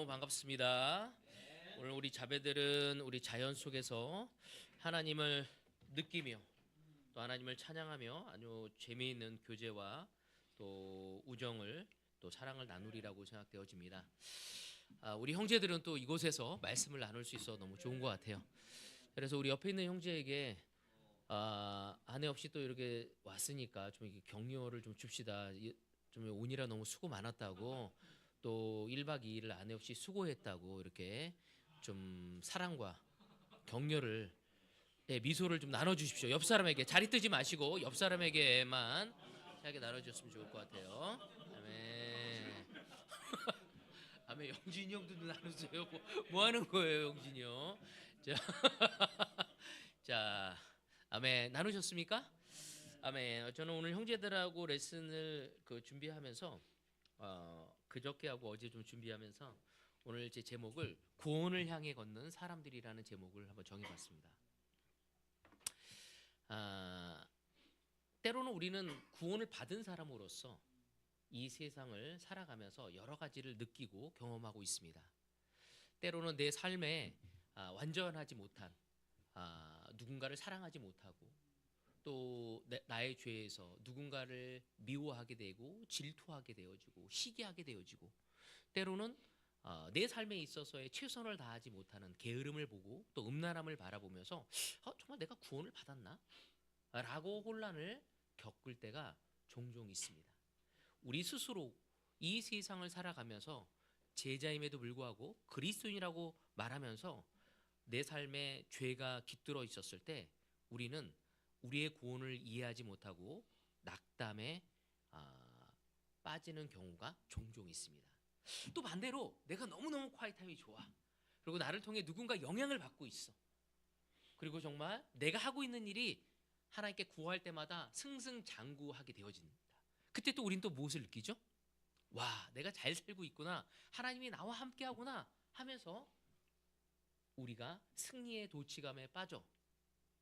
너무 반갑습니다. 오늘 우리 자매들은 우리 자연 속에서 하나님을 느끼며 또 하나님을 찬양하며 아주 재미있는 교제와 또 우정을 또 사랑을 나누리라고 생각되어집니다. 우리 형제들은 또 이곳에서 말씀을 나눌 수 있어 너무 좋은 것 같아요. 그래서 우리 옆에 있는 형제에게 아내 없이 또 이렇게 왔으니까 좀 이렇게 격려를 좀 줍시다. 좀 오느라 너무 수고 많았다고, 또 1박 2일을 아내 없이 수고했다고 이렇게 좀 사랑과 격려를, 미소를 좀 나눠주십시오. 옆 사람에게 자리 뜨지 마시고 옆 사람에게만 이렇게 나눠줬으면 좋을 것 같아요. 아멘. 아멘. 영진이 형도 나누세요. 뭐 하는 거예요, 영진이 형? 자, 자, 아멘. 나누셨습니까? 아멘. 저는 오늘 형제들하고 레슨을 준비하면서 그저께 하고 어제 좀 준비하면서 오늘 제 제목을 구원을 향해 걷는 사람들이라는 제목을 한번 정해봤습니다. 때로는 우리는 구원을 받은 사람으로서 이 세상을 살아가면서 여러 가지를 느끼고 경험하고 있습니다. 때로는 내 삶에 완전하지 못한, 누군가를 사랑하지 못하고 또 나의 죄에서 누군가를 미워하게 되고 질투하게 되어지고 시기하게 되어지고, 때로는 내 삶에 있어서의 최선을 다하지 못하는 게으름을 보고 또 음란함을 바라보면서 정말 내가 구원을 받았나? 라고 혼란을 겪을 때가 종종 있습니다. 우리 스스로 이 세상을 살아가면서 제자임에도 불구하고 그리스도인이라고 말하면서 내 삶에 죄가 깃들어 있었을 때 우리는 우리의 구원을 이해하지 못하고 낙담에 빠지는 경우가 종종 있습니다. 또 반대로 내가 너무너무 콰이타임이 좋아. 그리고 나를 통해 누군가 영향을 받고 있어. 그리고 정말 내가 하고 있는 일이 하나님께 구할 때마다 승승장구하게 되어진다. 그때 또 우린 또 무엇을 느끼죠? 와, 내가 잘 살고 있구나. 하나님이 나와 함께하구나 하면서 우리가 승리의 도취감에 빠져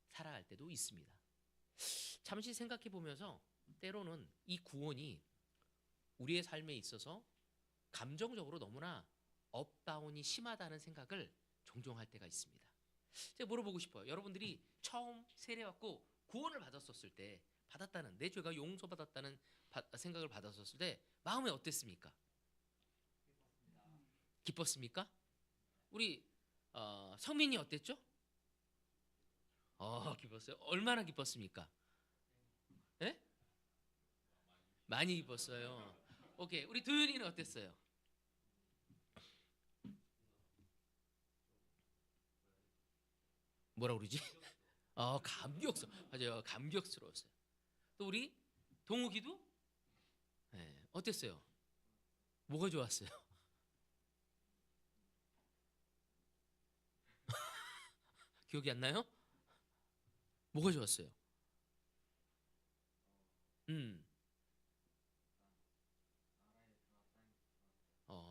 살아갈 때도 있습니다. 잠시 생각해 보면서 때로는 이 구원이 우리의 삶에 있어서 감정적으로 너무나 업다운이 심하다는 생각을 종종 할 때가 있습니다. 제가 물어보고 싶어요. 여러분들이 처음 세례받고 구원을 받았었을 때, 받았다는, 내 죄가 용서받았다는 생각을 받았었을 때 마음이 어땠습니까? 기뻤습니까? 우리 성민이 어땠죠? 기뻤어요. 얼마나 기뻤습니까? 예? 많이 기뻤어요. 오케이. 우리 도윤이는 어땠어요? 뭐라 그러지? 맞아요. 감격스러웠어요. 또 우리 동욱이도 어땠어요? 뭐가 좋았어요? 기억이 안 나요? 뭐가 좋았어요? 음,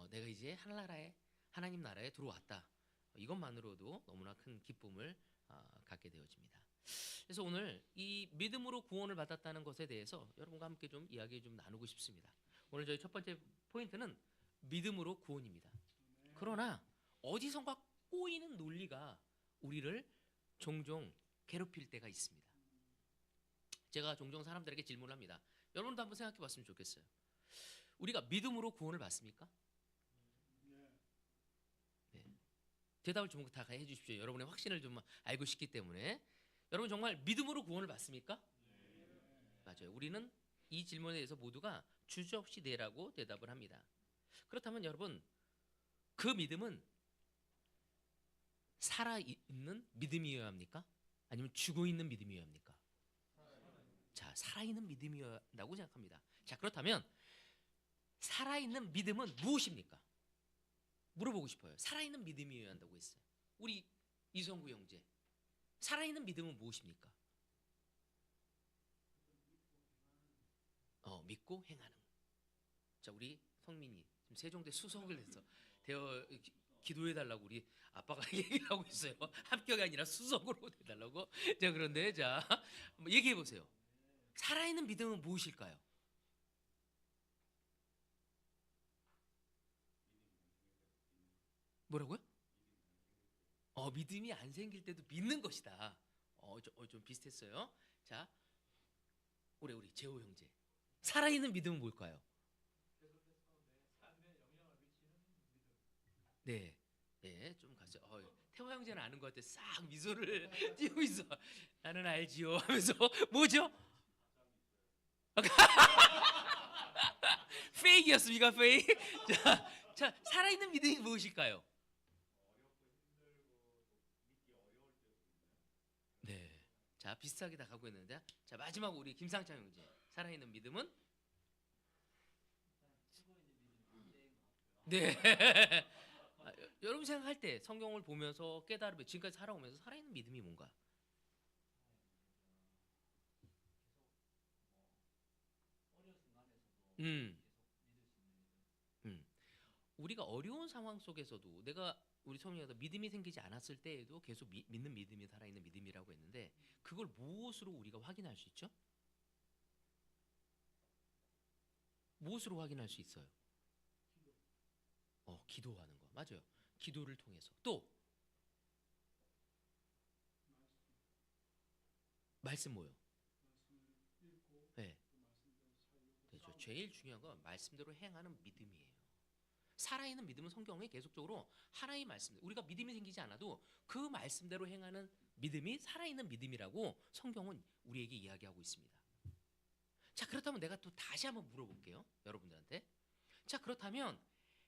내가 이제 하나님 나라에 들어왔다. 이것만으로도 너무나 큰 기쁨을 갖게 되어집니다. 그래서 오늘 이 믿음으로 구원을 받았다는 것에 대해서 여러분과 함께 좀 이야기 좀 나누고 싶습니다. 오늘 저희 첫 번째 포인트는 믿음으로 구원입니다. 그러나 어디선가 꼬이는 논리가 우리를 종종 괴롭힐 때가 있습니다. 제가 종종 사람들에게 질문을 합니다. 여러분도 한번 생각해 봤으면 좋겠어요. 우리가 믿음으로 구원을 받습니까? 네. 대답을 좀 다 해주십시오. 여러분의 확신을 좀 알고 싶기 때문에. 여러분 정말 믿음으로 구원을 받습니까? 맞아요. 우리는 이 질문에 대해서 모두가 주저없이 네라고 대답을 합니다. 그렇다면 여러분, 그 믿음은 살아있는 믿음이어야 합니까? 아니면 죽어있는 믿음이어야 합니까? 자, 살아있는 믿음이어야 한다고 생각합니다. 자, 그렇다면 살아있는 믿음은 무엇입니까? 물어보고 싶어요. 살아있는 믿음이어야 한다고 했어요. 우리 이성구 형제, 살아있는 믿음은 무엇입니까? 믿고 행하는. 자, 우리 성민이 지금 세종대 수석을 해서 기도해 달라고 우리 아빠가 얘기를 하고 있어요. 합격이 아니라 수석으로 해달라고. 자, 그런데 자, 한번 얘기해 보세요. 살아있는 믿음은 무엇일까요? 뭐라고요? 믿음이 안 생길 때도 믿는 것이다. 좀 비슷했어요. 자, 우리 재호 형제. 살아있는 믿음은 뭘까요? 네, 네, 좀 갔어요. 태호 형제는 아는 것 같아. 싹 미소를 띄우고 있어. 나는 알지요 하면서 뭐죠? 페이크였습니까? 페이크? 자, 살아있는 믿음이 무엇일까요? 네, 자 비슷하게 다 가고 있는데, 자 마지막 우리 김상창 형제. 살아있는 믿음은 네. 여러분 생각할 때 성경을 보면서 깨달으며 지금까지 살아오면서 살아있는 믿음이 뭔가? 음, 음. 우리가 어려운 상황 속에서도 내가 우리 성령에서 믿음이 생기지 않았을 때에도 계속 믿는 믿음이 살아있는 믿음이라고 했는데 그걸 무엇으로 우리가 확인할 수 있죠? 무엇으로 확인할 수 있어요? 기도하는 거 맞아요. 기도를 통해서 또 말씀 뭐요? 네, 되죠. 제일 중요한 건 말씀대로 행하는 믿음이에요. 살아있는 믿음은 성경에 계속적으로 하나의 말씀, 우리가 믿음이 생기지 않아도 그 말씀대로 행하는 믿음이 살아있는 믿음이라고 성경은 우리에게 이야기하고 있습니다. 자, 그렇다면 내가 또 다시 한번 물어볼게요, 여러분들한테. 자, 그렇다면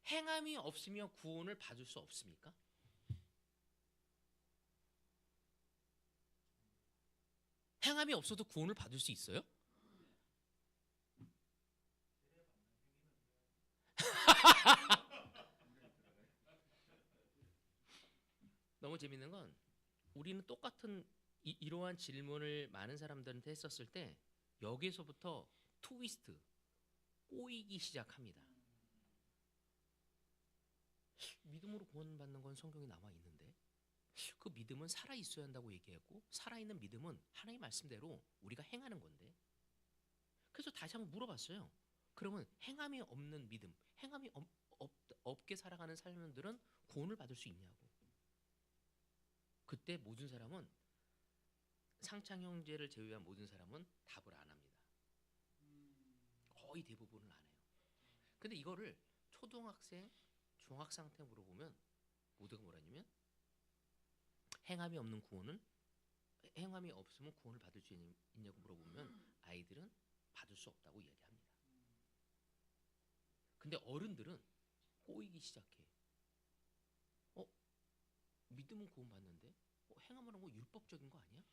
행함이 없으면 구원을 받을 수 없습니까? 행함이 없어도 구원을 받을 수 있어요? 너무 재밌는 건 우리는 똑같은 이러한 질문을 많은 사람들한테 했었을 때 여기서부터 트위스트, 꼬이기 시작합니다. 믿음으로 구원받는 건 성경에 남아 있는데 그 믿음은 살아 있어야 한다고 얘기하고 살아있는 믿음은 하나님의 말씀대로 우리가 행하는 건데 그래서 다시 한번 물어봤어요. 그러면 행함이 없는 믿음, 행함이 없게 살아가는 사람들은 구원을 받을 수 있냐고. 그때 모든 사람은 상창 형제를 제외한 모든 사람은 답을 안 합니다. 거의 대부분은 안 해요. 근데 이거를 초등학생, 중학생한테 물어보면 모두가 뭐라냐면 행함이 없는 구원은 행함이 없으면 구원을 받을 수 있냐고 물어보면 아이들은 받을 수 없다고 이야기합니다. 근데 어른들은 꼬이기 시작해. 믿음은 구원받는데 행함을 하는 거 율법적인 거 아니야?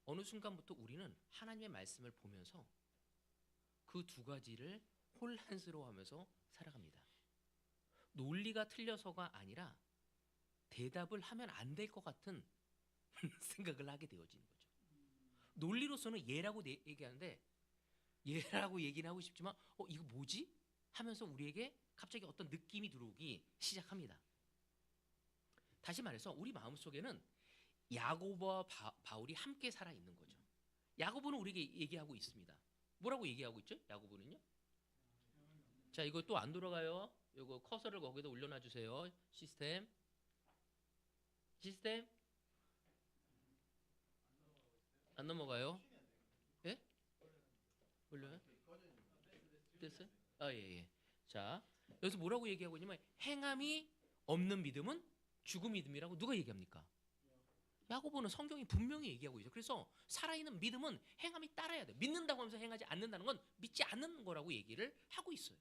어느 순간부터 우리는 하나님의 말씀을 보면서 그 두 가지를 혼란스러워하면서 살아갑니다. 논리가 틀려서가 아니라 대답을 하면 안 될 것 같은 생각을 하게 되어지는 거죠. 논리로서는 예라고 얘기하는데 예라고 얘기는 하고 싶지만 이거 뭐지? 하면서 우리에게 갑자기 어떤 느낌이 들어오기 시작합니다. 다시 말해서 우리 마음속에는 야고보와 바울이 함께 살아 있는 거죠. 야고보는 우리에게 얘기하고 있습니다. 뭐라고 얘기하고 있죠? 야고보는요. 자, 이거 또 안 돌아가요. 이거 커서를 거기다 올려놔 주세요. 시스템 안 넘어가요? 예? 올려요? 됐어요? 예. 자, 여기서 뭐라고 얘기하고 있냐면 행함이 없는 믿음은 죽음 믿음이라고 누가 얘기합니까? 야고보는 성경이 분명히 얘기하고 있어요. 그래서 살아있는 믿음은 행함이 따라야 돼. 믿는다고 하면서 행하지 않는다는 건 믿지 않는 거라고 얘기를 하고 있어요.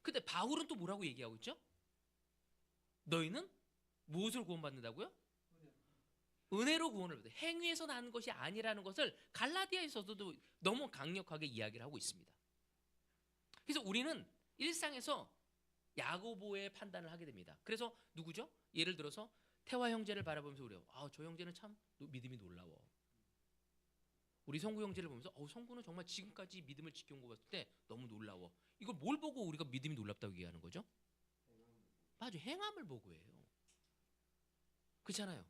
근데 바울은 또 뭐라고 얘기하고 있죠? 너희는 무엇으로 구원받는다고요? 은혜로 구원을 받아. 행위에서 나는 것이 아니라는 것을 갈라디아에서도 너무 강력하게 이야기를 하고 있습니다. 그래서 우리는 일상에서 야고보의 판단을 하게 됩니다. 그래서 누구죠? 예를 들어서 태화 형제를 바라보면서 우리가 저 형제는 참 믿음이 놀라워. 우리 성구 형제를 보면서 성구는 정말 지금까지 믿음을 지켜온 거 봤을 때 너무 놀라워. 이걸 뭘 보고 우리가 믿음이 놀랍다고 얘기하는 거죠? 맞아요. 행함을 보고 해요. 그렇잖아요.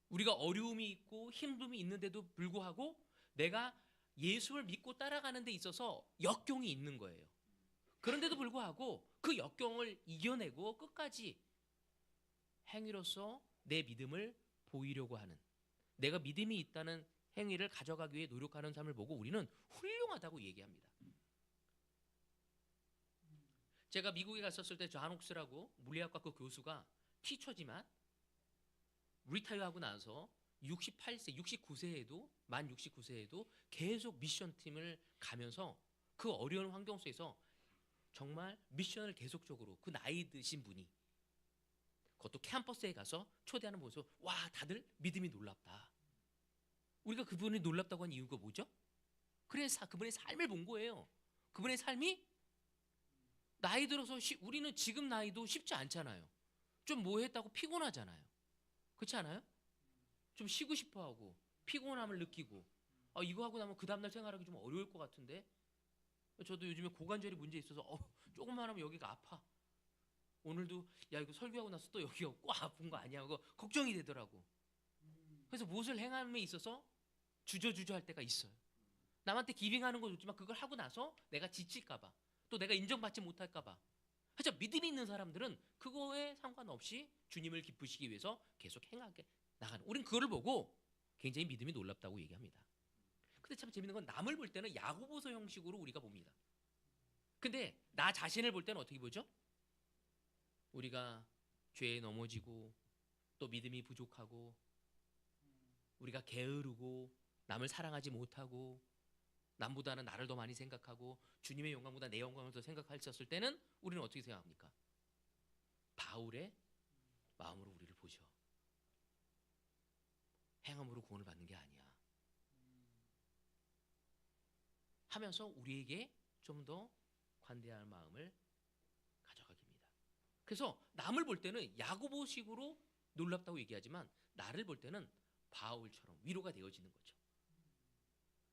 우리가 어려움이 있고 힘듦이 있는데도 불구하고 내가 예수를 믿고 따라가는 데 있어서 역경이 있는 거예요. 그런데도 불구하고 그 역경을 이겨내고 끝까지 행위로서 내 믿음을 보이려고 하는, 내가 믿음이 있다는 행위를 가져가기 위해 노력하는 삶을 보고 우리는 훌륭하다고 얘기합니다. 제가 미국에 갔었을 때 존 옥스라고 물리학과 그 교수가 티처지만 리타이어하고 나서 68세, 69세에도 만 69세에도 계속 미션팀을 가면서 그 어려운 환경 속에서 정말 미션을 계속적으로, 그 나이 드신 분이 그것도 캠퍼스에 가서 초대하는 모습, 와 다들 믿음이 놀랍다. 우리가 그분이 놀랍다고 한 이유가 뭐죠? 그래서 그분의 삶을 본 거예요. 그분의 삶이 나이 들어서 우리는 지금 나이도 쉽지 않잖아요. 좀 뭐 했다고 피곤하잖아요. 그렇지 않아요? 좀 쉬고 싶어하고 피곤함을 느끼고, 이거 하고 나면 그 다음날 생활하기 좀 어려울 것 같은데, 저도 요즘에 고관절이 문제 있어서 조금만 하면 여기가 아파. 오늘도 야 이거 설교하고 나서 또 여기가 꼭 아픈 거 아니야? 그거 걱정이 되더라고. 그래서 무엇을 행함에 있어서 주저주저 할 때가 있어요. 남한테 기빙하는 거 좋지만 그걸 하고 나서 내가 지칠까 봐, 또 내가 인정받지 못할까 봐. 하여튼 믿음이 있는 사람들은 그거에 상관없이 주님을 기쁘시기 위해서 계속 행하게 나가는, 우린 그거를 보고 굉장히 믿음이 놀랍다고 얘기합니다. 근데 참 재밌는 건 남을 볼 때는 야고보서 형식으로 우리가 봅니다. 근데 나 자신을 볼 때는 어떻게 보죠? 우리가 죄에 넘어지고 또 믿음이 부족하고 우리가 게으르고 남을 사랑하지 못하고 남보다는 나를 더 많이 생각하고 주님의 영광보다 내 영광을 더 생각했었을 때는 우리는 어떻게 생각합니까? 바울의 마음으로 우리를 보죠. 행함으로 구원을 받는 게 아니야 하면서 우리에게 좀 더 관대한 마음을 가져가기입니다. 그래서 남을 볼 때는 야고보식으로 놀랍다고 얘기하지만 나를 볼 때는 바울처럼 위로가 되어지는 거죠.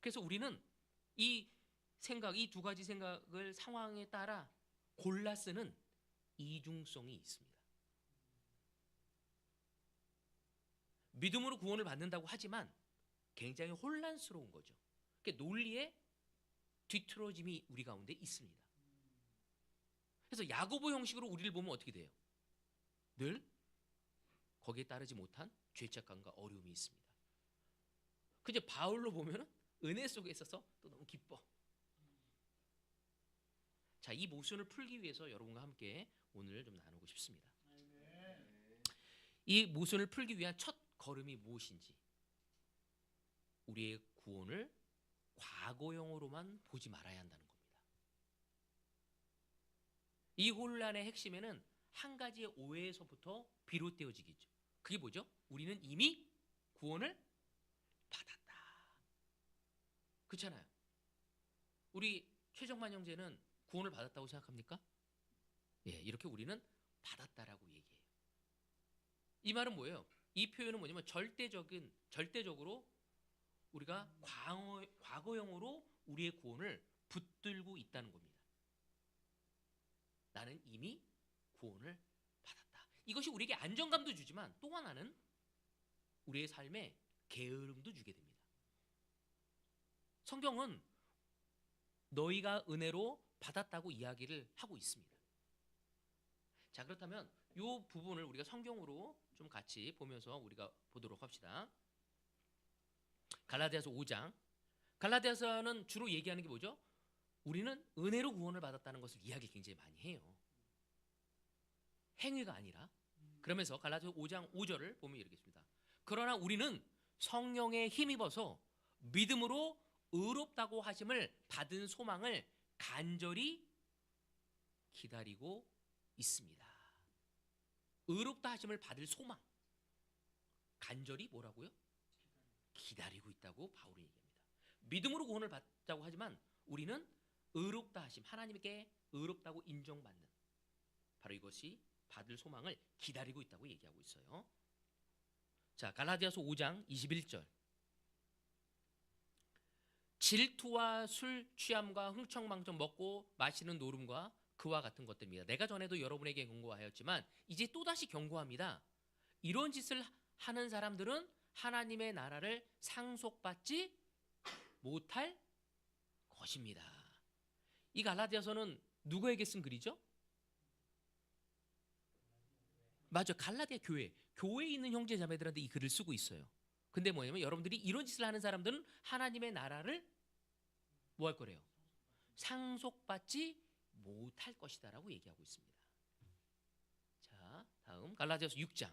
그래서 우리는 이 생각, 이 두 가지 생각을 상황에 따라 골라 쓰는 이중성이 있습니다. 믿음으로 구원을 받는다고 하지만 굉장히 혼란스러운 거죠. 그러니까 논리의 뒤틀어짐이 우리 가운데 있습니다. 그래서 야고보 형식으로 우리를 보면 어떻게 돼요? 늘 거기에 따르지 못한 죄책감과 어려움이 있습니다. 그저 바울로 보면은 은혜 속에 있어서 또 너무 기뻐. 자, 이 모순을 풀기 위해서 여러분과 함께 오늘 좀 나누고 싶습니다. 이 모순을 풀기 위한 첫 걸음이 무엇인지, 우리의 구원을 과거형으로만 보지 말아야 한다는 겁니다. 이 혼란의 핵심에는 한 가지의 오해에서부터 비롯되어지겠죠. 그게 뭐죠? 우리는 이미 구원을 받았다. 그렇잖아요. 우리 최정만 형제는 구원을 받았다고 생각합니까? 예, 이렇게 우리는 받았다라고 얘기해요. 이 말은 뭐예요? 이 표현은 뭐냐면 절대적으로 우리가 과거형으로 우리의 구원을 붙들고 있다는 겁니다. 나는 이미 구원을 받았다. 이것이 우리에게 안정감도 주지만 또 하나는 우리의 삶에 게으름도 주게 됩니다. 성경은 너희가 은혜로 받았다고 이야기를 하고 있습니다. 자, 그렇다면 이 부분을 우리가 성경으로 좀 같이 보면서 우리가 보도록 합시다. 갈라디아서 5장. 갈라디아서는 주로 얘기하는 게 뭐죠? 우리는 은혜로 구원을 받았다는 것을 이야기 굉장히 많이 해요. 행위가 아니라. 그러면서 갈라디아서 5장 5절을 보면 이렇게 있습니다. 그러나 우리는 성령에 힘입어서 믿음으로 의롭다고 하심을 받은 소망을 간절히 기다리고 있습니다. 의롭다 하심을 받을 소망, 간절히 뭐라고요? 기다리고 있다고 바울이 얘기합니다. 믿음으로 구원을 받자고 하지만 우리는 의롭다 하심, 하나님께 의롭다고 인정받는, 바로 이것이 받을 소망을 기다리고 있다고 얘기하고 있어요. 자, 갈라디아서 5장 21절. 질투와 술 취함과 흥청망청 먹고 마시는 노름과 그와 같은 것들입니다. 내가 전에도 여러분에게 경고하였지만 이제 또다시 경고합니다. 이런 짓을 하는 사람들은 하나님의 나라를 상속받지 못할 것입니다. 이 갈라디아서는 누구에게 쓴 글이죠? 맞아, 갈라디아 교회에 있는 형제 자매들한테 이 글을 쓰고 있어요. 근데 뭐냐면 여러분들이 이런 짓을 하는 사람들은 하나님의 나라를 뭐 할 거래요? 상속받지 못할 것이다라고 얘기하고 있습니다. 자, 다음 갈라디아서 6장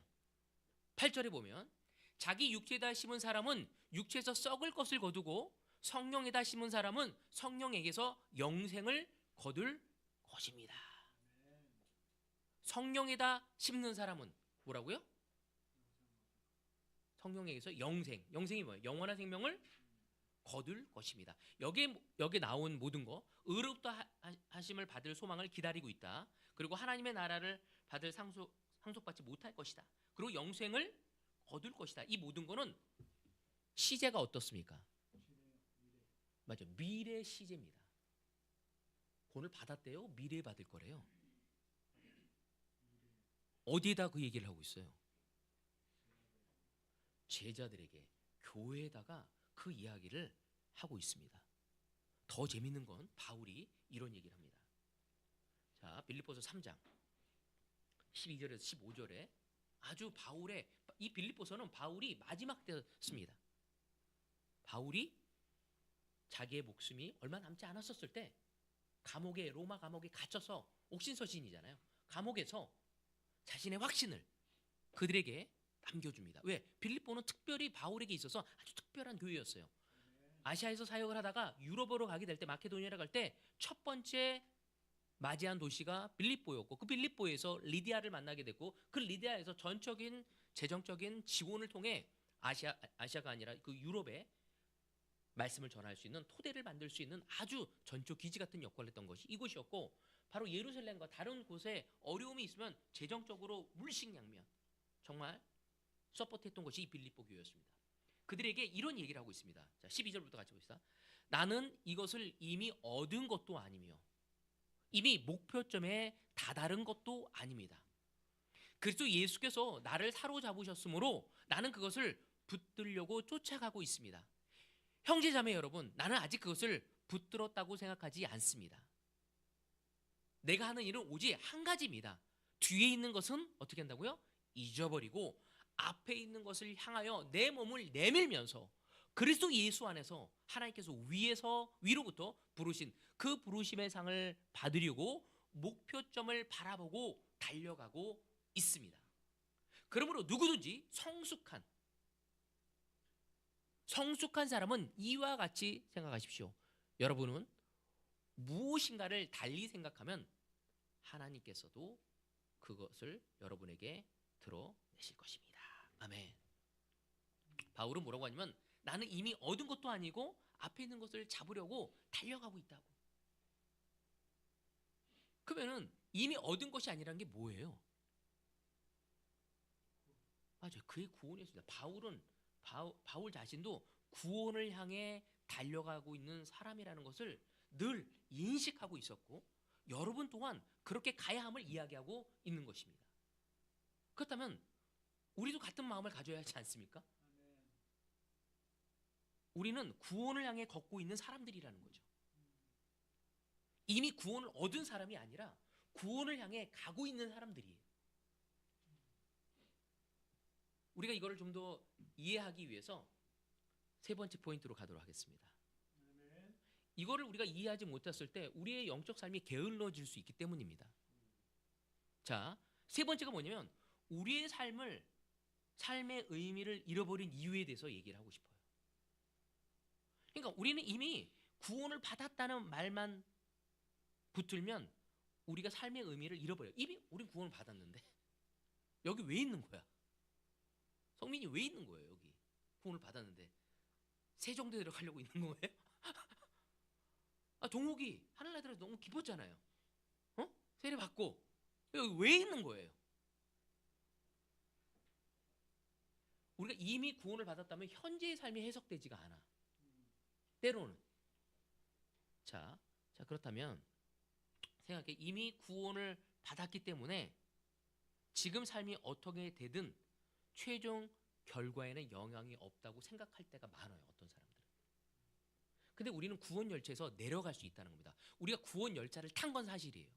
8절에 보면 자기 육체에다 심은 사람은 육체에서 썩을 것을 거두고 성령에다 심은 사람은 성령에게서 영생을 거둘 것입니다. 성령에다 심는 사람은 뭐라고요? 성령에게서 영생이 뭐예요? 영원한 생명을 거둘 것입니다. 여기에 나온 모든 거, 의롭다 하심을 받을 소망을 기다리고 있다. 그리고 하나님의 나라를 받을 상속받지 못할 것이다. 그리고 영생을 거둘 것이다. 이 모든 거는 시제가 어떻습니까? 맞아, 미래 시제입니다. 본을 받았대요? 미래에 받을 거래요. 어디에다 그 얘기를 하고 있어요? 제자들에게, 교회에다가 그 이야기를 하고 있습니다. 더 재밌는 건 바울이 이런 얘기를 합니다. 자, 빌립보서 3장 12절에서 15절에 아주 이 빌립보서는 바울이 마지막 때였습니다. 바울이 자기의 목숨이 얼마 남지 않았었을 때 로마 감옥에 갇혀서 옥신서신이잖아요. 감옥에서 자신의 확신을 그들에게 남겨줍니다. 왜? 빌립보는 특별히 바울에게 있어서 아주 특별한 교회였어요. 아시아에서 사역을 하다가 유럽으로 가게 될 때, 마케도니아로 갈 때 첫 번째 맞이한 도시가 빌립보였고, 그 빌립보에서 리디아를 만나게 됐고, 그 리디아에서 전적인 재정적인 지원을 통해 아시아가 아니라 그 유럽에 말씀을 전할 수 있는 토대를 만들 수 있는 아주 전초 기지 같은 역할을 했던 것이 이곳이었고, 바로 예루살렘과 다른 곳에 어려움이 있으면 재정적으로 물식양면 정말 서포트했던 것이 이 빌립보 교회였습니다. 그들에게 이런 얘기를 하고 있습니다. 자, 12절부터 같이 봅시다. 나는 이것을 이미 얻은 것도 아니며 이미 목표점에 다다른 것도 아닙니다. 그리스도 예수께서 나를 사로잡으셨으므로 나는 그것을 붙들려고 쫓아가고 있습니다. 형제자매 여러분, 나는 아직 그것을 붙들었다고 생각하지 않습니다. 내가 하는 일은 오직 한 가지입니다. 뒤에 있는 것은 어떻게 한다고요? 잊어버리고 앞에 있는 것을 향하여 내 몸을 내밀면서 그리스도 예수 안에서 하나님께서 위로부터 부르신 그 부르심의 상을 받으려고 목표점을 바라보고 달려가고 있습니다. 그러므로 누구든지 성숙한 사람은 이와 같이 생각하십시오. 여러분은 무엇인가를 달리 생각하면 하나님께서도 그것을 여러분에게 드러내실 것입니다. 아멘. 바울은 뭐라고 하냐면 나는 이미 얻은 것도 아니고 앞에 있는 것을 잡으려고 달려가고 있다고. 그러면은 이미 얻은 것이 아니라는 게 뭐예요? 맞아요. 그의 구원이었습니다. 바울 자신도 구원을 향해 달려가고 있는 사람이라는 것을 늘 인식하고 있었고, 여러분 또한 그렇게 가야 함을 이야기하고 있는 것입니다. 그렇다면 우리도 같은 마음을 가져야 하지 않습니까? 우리는 구원을 향해 걷고 있는 사람들이라는 거죠. 이미 구원을 얻은 사람이 아니라 구원을 향해 가고 있는 사람들이에요. 우리가 이거를 좀 더 이해하기 위해서 세 번째 포인트로 가도록 하겠습니다. 이거를 우리가 이해하지 못했을 때 우리의 영적 삶이 게을러질 수 있기 때문입니다. 자, 세 번째가 뭐냐면 우리의 삶의 의미를 잃어버린 이유에 대해서 얘기를 하고 싶어요. 그러니까 우리는 이미 구원을 받았다는 말만 붙들면 우리가 삶의 의미를 잃어버려요. 이미 우린 구원을 받았는데 여기 왜 있는 거야? 성민이 왜 있는 거예요? 여기 구원을 받았는데 세종대 들어가려고 있는 거예요? 동욱이 하늘나라에 너무 기뻤잖아요. 세례 받고 여기 왜 있는 거예요? 우리가 이미 구원을 받았다면 현재의 삶이 해석되지가 않아. 때로는. 자 그렇다면 생각해. 이미 구원을 받았기 때문에 지금 삶이 어떻게 되든 최종 결과에는 영향이 없다고 생각할 때가 많아요. 어떤 사람들은. 근데 우리는 구원 열차에서 내려갈 수 있다는 겁니다. 우리가 구원 열차를 탄 건 사실이에요.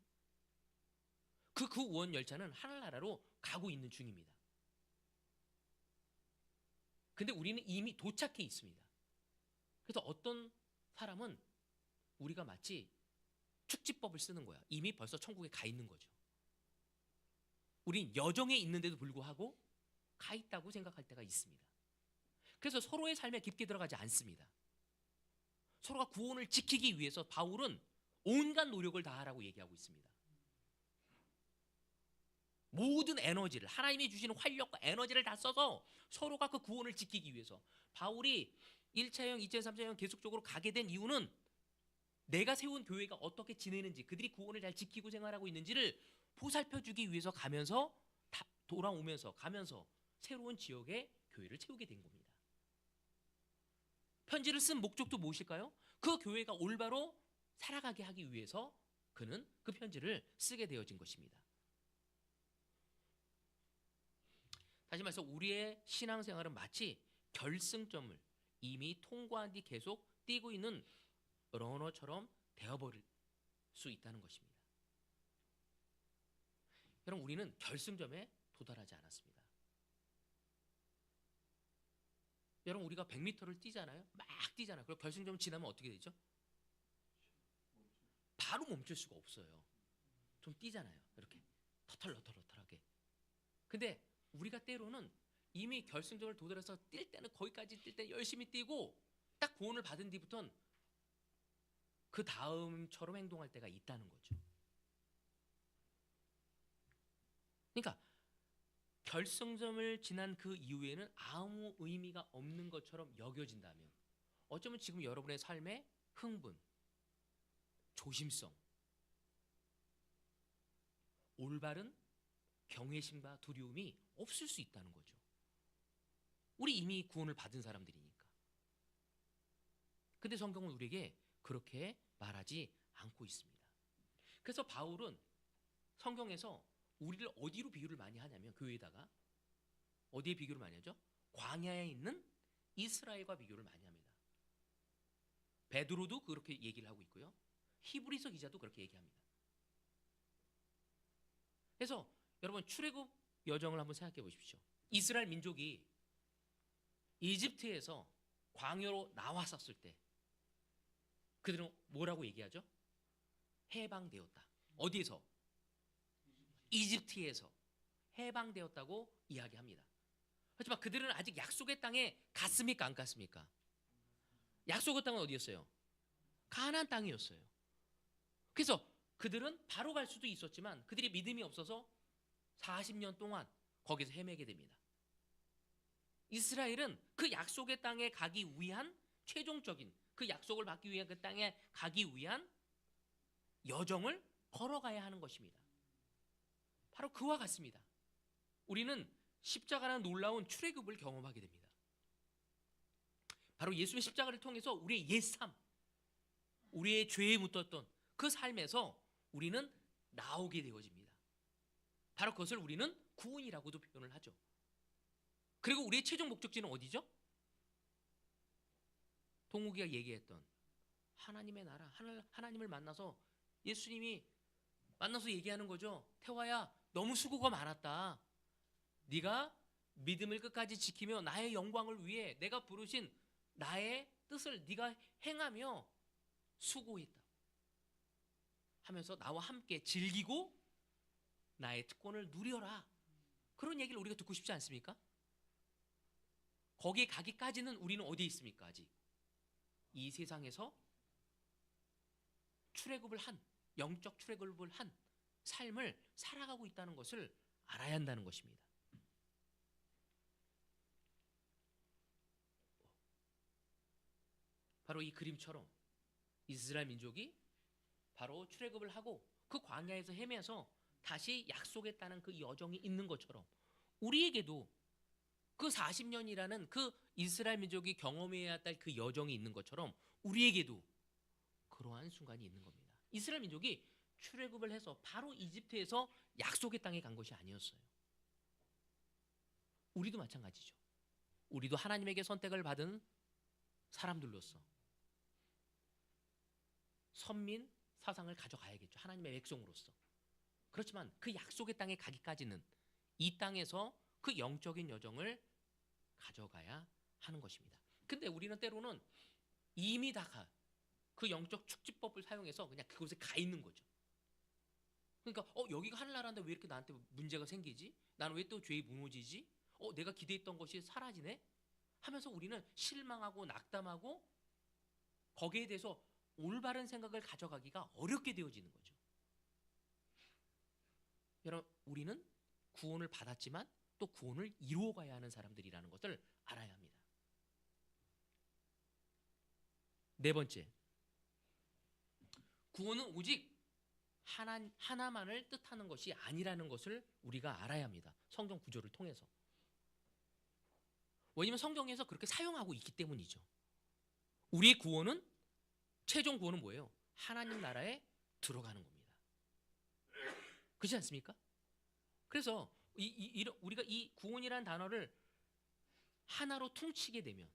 그 구원 열차는 하늘나라로 가고 있는 중입니다. 근데 우리는 이미 도착해 있습니다. 그래서 어떤 사람은 우리가 마치 축지법을 쓰는 거야. 이미 벌써 천국에 가 있는 거죠. 우린 여정에 있는데도 불구하고 가 있다고 생각할 때가 있습니다. 그래서 서로의 삶에 깊게 들어가지 않습니다. 서로가 구원을 지키기 위해서 바울은 온갖 노력을 다하라고 얘기하고 있습니다. 모든 에너지를, 하나님이 주시는 활력과 에너지를 다 써서 서로가 그 구원을 지키기 위해서. 바울이 1차형, 2차형, 3차형 계속적으로 가게 된 이유는 내가 세운 교회가 어떻게 지내는지, 그들이 구원을 잘 지키고 생활하고 있는지를 보살펴주기 위해서 가면서 돌아오면서 가면서 새로운 지역에 교회를 세우게 된 겁니다. 편지를 쓴 목적도 무엇일까요? 그 교회가 올바로 살아가게 하기 위해서 그는 그 편지를 쓰게 되어진 것입니다. 다시 말해서 우리의 신앙생활은 마치 결승점을 이미 통과한 뒤 계속 뛰고 있는 러너처럼 되어버릴 수 있다는 것입니다. 여러분, 우리는 결승점에 도달하지 않았습니다. 여러분, 우리가 100m를 뛰잖아요. 막 뛰잖아요. 그리고 결승점 지나면 어떻게 되죠? 바로 멈출 수가 없어요. 좀 뛰잖아요. 이렇게 터털터털하게. 근데 우리가 때로는 이미 결승점을 도달해서 뛸 때는 거기까지 뛸 때 열심히 뛰고 딱 구원을 받은 뒤부터는 그 다음처럼 행동할 때가 있다는 거죠. 그러니까 결승점을 지난 그 이후에는 아무 의미가 없는 것처럼 여겨진다면, 어쩌면 지금 여러분의 삶에 흥분, 조심성, 올바른 경외심과 두려움이 없을 수 있다는 거죠. 우리 이미 구원을 받은 사람들이니까. 근데 성경은 우리에게 그렇게 말하지 않고 있습니다. 그래서 바울은 성경에서 우리를 어디로 비유를 많이 하냐면, 교회에다가 어디에 비교를 많이 하죠? 광야에 있는 이스라엘과 비교를 많이 합니다. 베드로도 그렇게 얘기를 하고 있고요. 히브리서 기자도 그렇게 얘기합니다. 그래서 여러분, 출애굽 여정을 한번 생각해 보십시오. 이스라엘 민족이 이집트에서 광야로 나왔었을 때 그들은 뭐라고 얘기하죠? 해방되었다. 어디에서? 이집트에서 해방되었다고 이야기합니다. 하지만 그들은 아직 약속의 땅에 갔습니까? 안 갔습니까? 약속의 땅은 어디였어요? 가나안 땅이었어요. 그래서 그들은 바로 갈 수도 있었지만 그들이 믿음이 없어서 40년 동안 거기서 헤매게 됩니다. 이스라엘은 그 약속의 땅에 가기 위한 최종적인, 그 약속을 받기 위한 그 땅에 가기 위한 여정을 걸어가야 하는 것입니다. 바로 그와 같습니다. 우리는 십자가라는 놀라운 출애굽을 경험하게 됩니다. 바로 예수의 십자가를 통해서 우리의 옛삶, 우리의 죄에 묻었던 그 삶에서 우리는 나오게 되어집니다. 바로 그것을 우리는 구원이라고도 표현을 하죠. 그리고 우리의 최종 목적지는 어디죠? 동욱이가 얘기했던 하나님의 나라, 하나님을 만나서 예수님이 만나서 얘기하는 거죠. 태화야, 너무 수고가 많았다. 네가 믿음을 끝까지 지키며 나의 영광을 위해 내가 부르신 나의 뜻을 네가 행하며 수고했다 하면서 나와 함께 즐기고 나의 특권을 누려라. 그런 얘기를 우리가 듣고 싶지 않습니까? 거기에 가기까지는 우리는 어디에 있습니까? 아직 이 세상에서 출애굽을 한, 영적 출애굽을 한 삶을 살아가고 있다는 것을 알아야 한다는 것입니다. 바로 이 그림처럼 이스라엘 민족이 바로 출애굽을 하고 그 광야에서 헤매서 다시 약속에 따른 그 여정이 있는 것처럼, 우리에게도 그 40년이라는 그 이스라엘 민족이 경험해야 할 그 여정이 있는 것처럼 우리에게도 그러한 순간이 있는 겁니다. 이스라엘 민족이 출애굽을 해서 바로 이집트에서 약속의 땅에 간 것이 아니었어요. 우리도 마찬가지죠. 우리도 하나님에게 선택을 받은 사람들로서 선민 사상을 가져가야겠죠. 하나님의 백성으로서. 그렇지만 그 약속의 땅에 가기까지는 이 땅에서 그 영적인 여정을 가져가야 하는 것입니다. 근데 우리는 때로는 이미 다 그 영적 축지법을 사용해서 그냥 그곳에 가 있는 거죠. 그러니까 여기가 하늘나라인데 왜 이렇게 나한테 문제가 생기지? 나는 왜 또 죄에 무너지지? 내가 기대했던 것이 사라지네? 하면서 우리는 실망하고 낙담하고 거기에 대해서 올바른 생각을 가져가기가 어렵게 되어지는 거죠. 여러분, 우리는 구원을 받았지만 또 구원을 이루어가야 하는 사람들이라는 것을 알아야 합니다. 네 번째, 구원은 오직 하나만을 뜻하는 것이 아니라는 것을 우리가 알아야 합니다. 성경 구조를 통해서. 왜냐하면 성경에서 그렇게 사용하고 있기 때문이죠. 우리의 구원은, 최종 구원은 뭐예요? 하나님 나라에 들어가는 겁니다. 그렇지 않습니까? 그래서 우리가 이 구원이라는 단어를 하나로 퉁치게 되면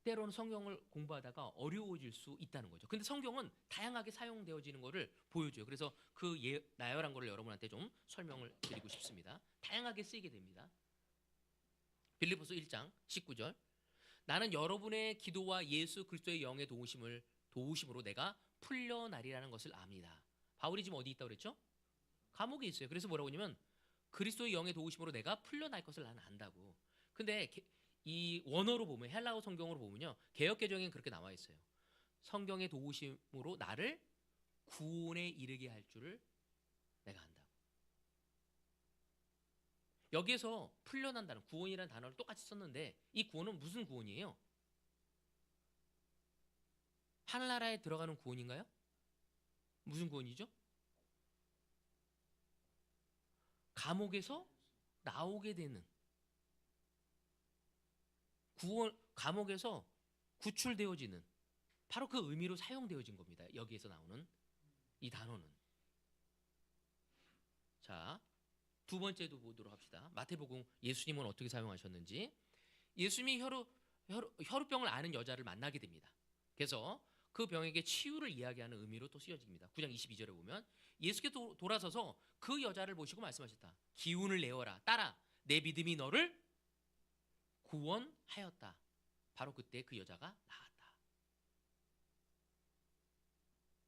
때로는 성경을 공부하다가 어려워질 수 있다는 거죠. 근데 성경은 다양하게 사용되어지는 것을 보여줘요. 그래서 그 나열한 것을 여러분한테 좀 설명을 드리고 싶습니다. 다양하게 쓰이게 됩니다. 빌립보서 1장 19절, 나는 여러분의 기도와 예수 그리스도의 영의 도우심으로 내가 풀려나리라는 것을 압니다. 바울이 지금 어디 있다고 그랬죠? 감옥에 있어요. 그래서 뭐라고 하냐면 그리스도의 영의 도우심으로 내가 풀려날 것을 나는 안다고. 근데 이 원어로 보면, 헬라어 성경으로 보면요, 개역개정엔 그렇게 나와 있어요. 성경의 도우심으로 나를 구원에 이르게 할 줄을 내가 안다고. 여기에서 풀려난다는, 구원이라는 단어를 똑같이 썼는데 이 구원은 무슨 구원이에요? 하늘나라에 들어가는 구원인가요? 무슨 구원이죠? 감옥에서 나오게 되는 구원, 감옥에서 구출되어지는, 바로 그 의미로 사용되어진 겁니다. 여기에서 나오는 이 단어는. 자, 두 번째도 보도록 합시다. 마태복음, 예수님은 어떻게 사용하셨는지. 예수님이 혈우병을 앓는 여자를 만나게 됩니다. 그래서 그 병에게 치유를 이야기하는 의미로 또 쓰여집니다. 9장 22절에 보면 예수께서 돌아서서 그 여자를 보시고 말씀하셨다. 기운을 내어라. 따라. 내 믿음이 너를 구원하였다. 바로 그때 그 여자가 나았다.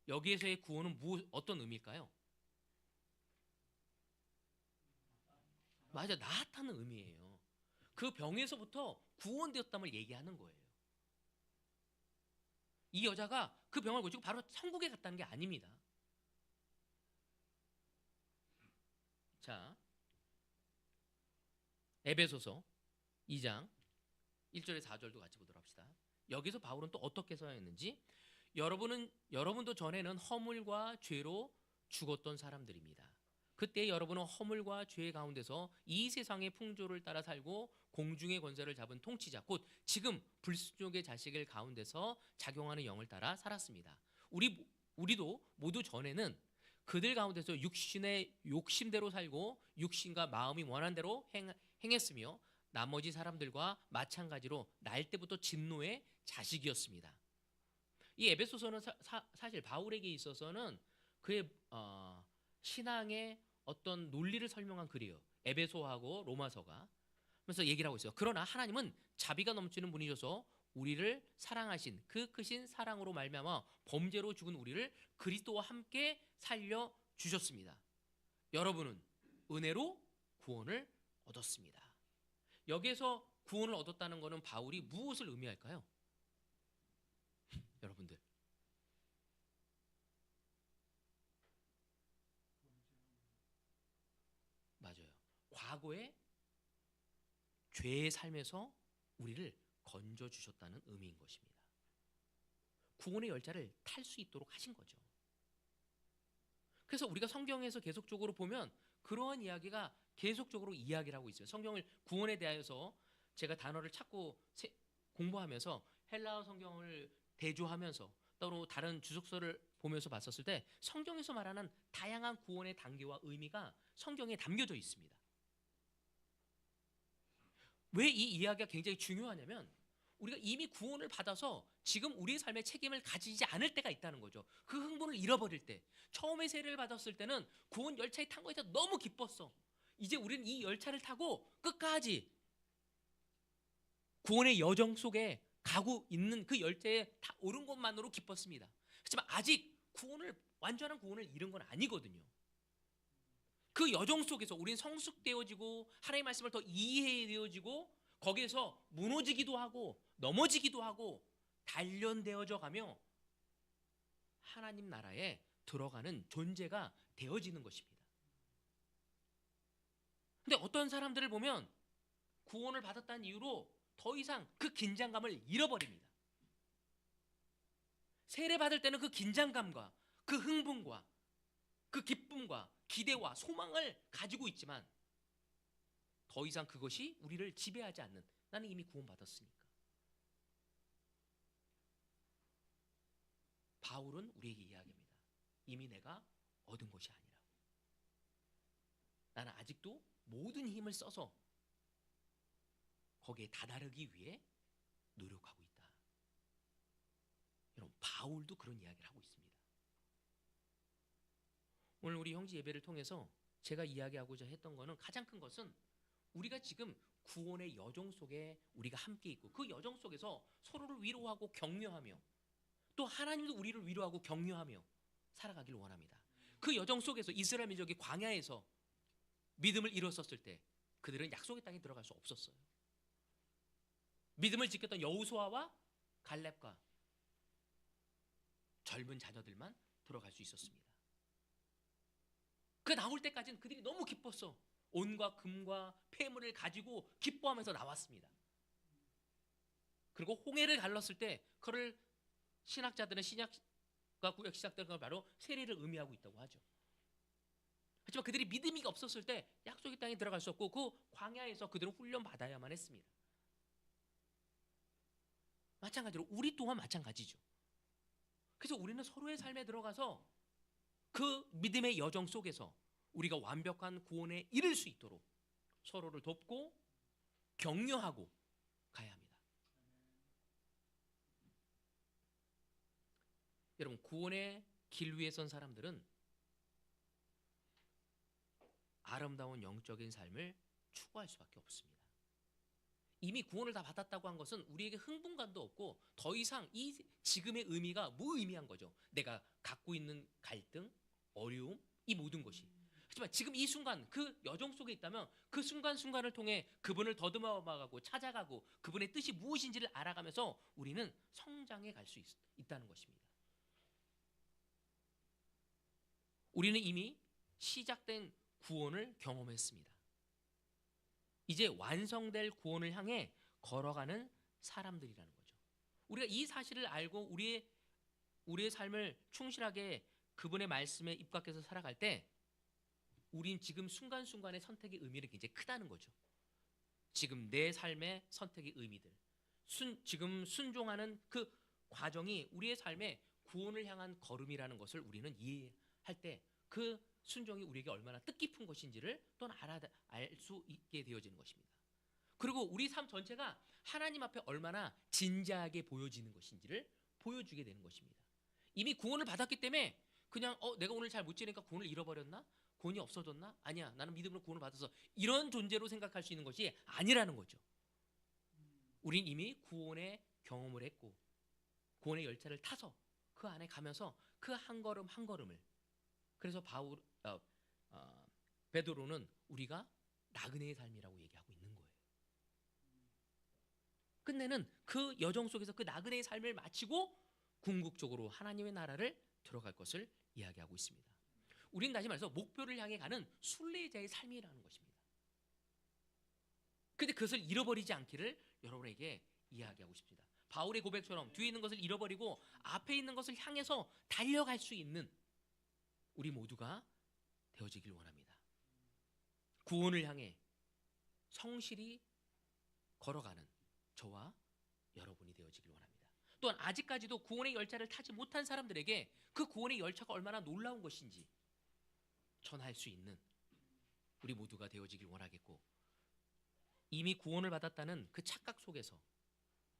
여기에서의 구원은 어떤 의미일까요? 맞아, 나았다는 의미예요. 그 병에서부터 구원되었담을 얘기하는 거예요. 이 여자가 그 병을 고치고 바로 천국에 갔다는 게 아닙니다. 자, 에베소서 2장 1절에 4절도 같이 보도록 합시다. 여기서 바울은 또 어떻게 사용했는지. 여러분도 전에는 허물과 죄로 죽었던 사람들입니다. 그때 여러분은 허물과 죄 가운데서 이 세상의 풍조를 따라 살고 공중의 권세를 잡은 통치자, 곧 지금 불순종의 자식을 가운데서 작용하는 영을 따라 살았습니다. 우리도 모두 전에는 그들 가운데서 육신의 욕심대로 살고 육신과 마음이 원한 대로 행했으며 나머지 사람들과 마찬가지로 날 때부터 진노의 자식이었습니다. 이 에베소서는 사실 바울에게 있어서는 그의 신앙의 어떤 논리를 설명한 글이에요. 에베소하고 로마서가. 그래서 얘기를 하고 있어요. 그러나 하나님은 자비가 넘치는 분이셔서 우리를 사랑하신 그 크신 사랑으로 말미암아 범죄로 죽은 우리를 그리스도와 함께 살려 주셨습니다. 여러분은 은혜로 구원을 얻었습니다. 여기에서 구원을 얻었다는 것은 바울이 무엇을 의미할까요? 여러분들, 맞아요. 과거의 죄의 삶에서 우리를 건져 주셨다는 의미인 것입니다. 구원의 열차를 탈 수 있도록 하신 거죠. 그래서 우리가 성경에서 계속적으로 보면 그러한 이야기가 계속적으로 이야기를 하고 있어요. 성경을, 구원에 대하여서 제가 단어를 찾고 공부하면서 헬라어 성경을 대조하면서 또 다른 주석서를 보면서 봤었을 때 성경에서 말하는 다양한 구원의 단계와 의미가 성경에 담겨져 있습니다. 왜 이 이야기가 굉장히 중요하냐면 우리가 이미 구원을 받아서 지금 우리의 삶의 책임을 가지지 않을 때가 있다는 거죠. 그 흥분을 잃어버릴 때. 처음에 세례를 받았을 때는 구원 열차에 탄 거에 대해서 너무 기뻤어. 이제 우리는 이 열차를 타고 끝까지 구원의 여정 속에 가고 있는 그 열차에 다 오른 것만으로 기뻤습니다. 하지만 아직 완전한 구원을 잃은 건 아니거든요. 그 여정 속에서 우리는 성숙되어지고 하나님의 말씀을 더 이해되어지고 거기에서 무너지기도 하고 넘어지기도 하고 단련되어져 가며 하나님 나라에 들어가는 존재가 되어지는 것입니다. 근데 어떤 사람들을 보면 구원을 받았다는 이유로 더 이상 그 긴장감을 잃어버립니다. 세례 받을 때는 그 긴장감과 그 흥분과 그 기쁨과 기대와 소망을 가지고 있지만 더 이상 그것이 우리를 지배하지 않는, 나는 이미 구원받았으니까. 바울은 우리에게 이야기합니다. 이미 내가 얻은 것이 아니라고. 나는 아직도 모든 힘을 써서 거기에 다다르기 위해 노력하고 있다. 여러분, 바울도 그런 이야기를 하고 있습니다. 오늘 우리 형제 예배를 통해서 제가 이야기하고자 했던 거는, 가장 큰 것은 우리가 지금 구원의 여정 속에 우리가 함께 있고 그 여정 속에서 서로를 위로하고 격려하며 또 하나님도 우리를 위로하고 격려하며 살아가기를 원합니다. 그 여정 속에서 이스라엘 민족이 광야에서 믿음을 잃었었을 때 그들은 약속의 땅에 들어갈 수 없었어요. 믿음을 지켰던 여호수아와 갈렙과 젊은 자녀들만 들어갈 수 있었습니다. 그 나올 때까지는 그들이 너무 기뻤어. 온과 금과 폐물을 가지고 기뻐하면서 나왔습니다. 그리고 홍해를 갈랐을 때 그를 신학자들은 신약과 구약 신학들은 바로 세례를 의미하고 있다고 하죠. 하지만 그들이 믿음이 없었을 때 약속의 땅에 들어갈 수 없고 그 광야에서 그들은 훈련 받아야만 했습니다. 마찬가지로 우리 또한 마찬가지죠. 그래서 우리는 서로의 삶에 들어가서 그 믿음의 여정 속에서 우리가 완벽한 구원에 이를 수 있도록 서로를 돕고 격려하고 가야 합니다. 여러분, 구원의 길 위에 선 사람들은 아름다운 영적인 삶을 추구할 수밖에 없습니다. 이미 구원을 다 받았다고 한 것은 우리에게 흥분감도 없고 더 이상 이 지금의 의미가 무의미한 거죠. 내가 갖고 있는 갈등, 어려움, 이 모든 것이. 하지만 지금 이 순간 그 여정 속에 있다면 그 순간순간을 통해 그분을 더듬어가고 찾아가고 그분의 뜻이 무엇인지를 알아가면서 우리는 성장해 갈 수 있다는 것입니다. 우리는 이미 시작된 구원을 경험했습니다. 이제 완성될 구원을 향해 걸어가는 사람들이라는 거죠. 우리가 이 사실을 알고 우리의 삶을 충실하게 그분의 말씀에 입각해서 살아갈 때 우린 지금 순간순간의 선택의 의미는 굉장히 크다는 거죠. 지금 내 삶의 선택의 의미들, 지금 순종하는 그 과정이 우리의 삶의 구원을 향한 걸음이라는 것을 우리는 이해할 때 그 순종이 우리에게 얼마나 뜻깊은 것인지를 또한 알 수 있게 되어지는 것입니다. 그리고 우리 삶 전체가 하나님 앞에 얼마나 진지하게 보여지는 것인지를 보여주게 되는 것입니다. 이미 구원을 받았기 때문에 그냥 내가 오늘 잘 못 지내니까 구원을 잃어버렸나? 구원이 없어졌나? 아니야, 나는 믿음으로 구원을 받아서 이런 존재로 생각할 수 있는 것이 아니라는 거죠. 우린 이미 구원의 경험을 했고 구원의 열차를 타서 그 안에 가면서 그 한 걸음 한 걸음을, 그래서 베드로는 우리가 나그네의 삶이라고 얘기하고 있는 거예요. 끝내는 그 여정 속에서 그 나그네의 삶을 마치고 궁극적으로 하나님의 나라를 들어갈 것을 이야기하고 있습니다. 우리는 다시 말해서 목표를 향해 가는 순례자의 삶이라는 것입니다. 그런데 그것을 잃어버리지 않기를 여러분에게 이야기하고 싶습니다. 바울의 고백처럼 뒤에 있는 것을 잃어버리고 앞에 있는 것을 향해서 달려갈 수 있는 우리 모두가 되어지길 원합니다. 구원을 향해 성실히 걸어가는 저와 여러분이 되어지길 원합니다. 또한 아직까지도 구원의 열차를 타지 못한 사람들에게 그 구원의 열차가 얼마나 놀라운 것인지 전할 수 있는 우리 모두가 되어지길 원하겠고, 이미 구원을 받았다는 그 착각 속에서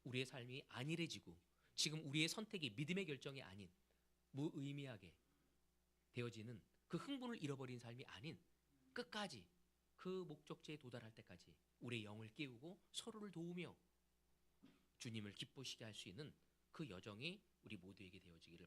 우리의 삶이 안일해지고 지금 우리의 선택이 믿음의 결정이 아닌 무의미하게 되어지는 그 흥분을 잃어버린 삶이 아닌 끝까지 그 목적지에 도달할 때까지 우리의 영을 깨우고 서로를 도우며 주님을 기쁘시게 할 수 있는 그 여정이 우리 모두에게 되어지기를 바랍니다.